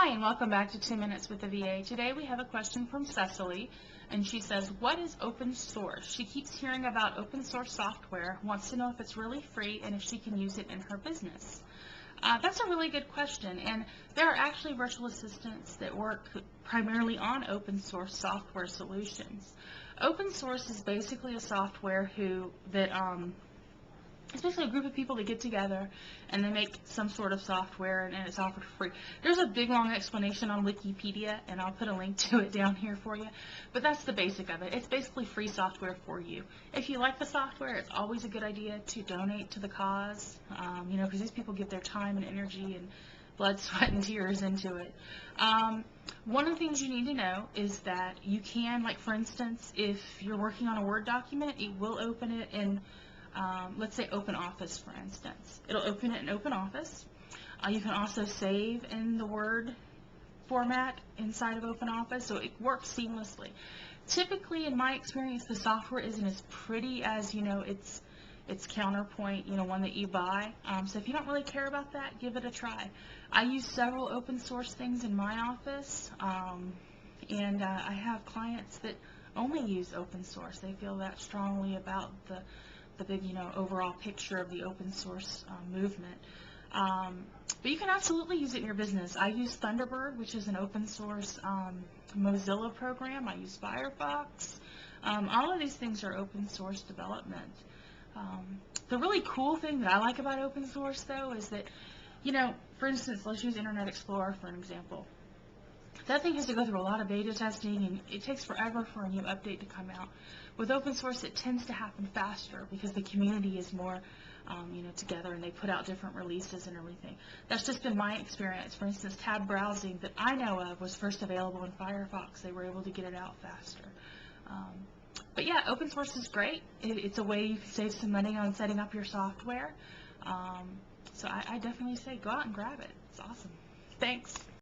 Hi, and welcome back to 2 Minutes with the VA. Today we have a question from Cecily, and she says, what is open source? She keeps hearing about open source software, wants to know if it's really free and if she can use it in her business. That's a really good question, and there are actually virtual assistants that work primarily on open source software solutions. Open source is basically a software it's basically a group of people that get together and they make some sort of software and it's offered for free. There's a big long explanation on Wikipedia and I'll put a link to it down here for you, but that's the basic of it. It's basically free software for you. If you like the software, it's always a good idea to donate to the cause, because these people give their time and energy and blood, sweat, and tears into it. One of the things you need to know is that you can, like for instance, if you're working on a Word document, it will open it in let's say OpenOffice, for instance. It'll open it in OpenOffice. You can also save in the Word format inside of OpenOffice, so it works seamlessly. Typically, in my experience, the software isn't as pretty as, its counterpoint, one that you buy. So if you don't really care about that, give it a try. I use several open source things in my office, and I have clients that only use open source. They feel that strongly about the big, overall picture of the open source movement. But you can absolutely use it in your business. I use Thunderbird, which is an open source Mozilla program. I use Firefox. All of these things are open source development. The really cool thing that I like about open source, though, is that, for instance, let's use Internet Explorer for an example. That thing has to go through a lot of beta testing, and it takes forever for a new update to come out. With open source, it tends to happen faster because the community is more, together, and they put out different releases and everything. That's just been my experience. For instance, tab browsing that I know of was first available in Firefox. They were able to get it out faster. But yeah, open source is great. It's a way you can save some money on setting up your software. So I definitely say go out and grab it. It's awesome. Thanks.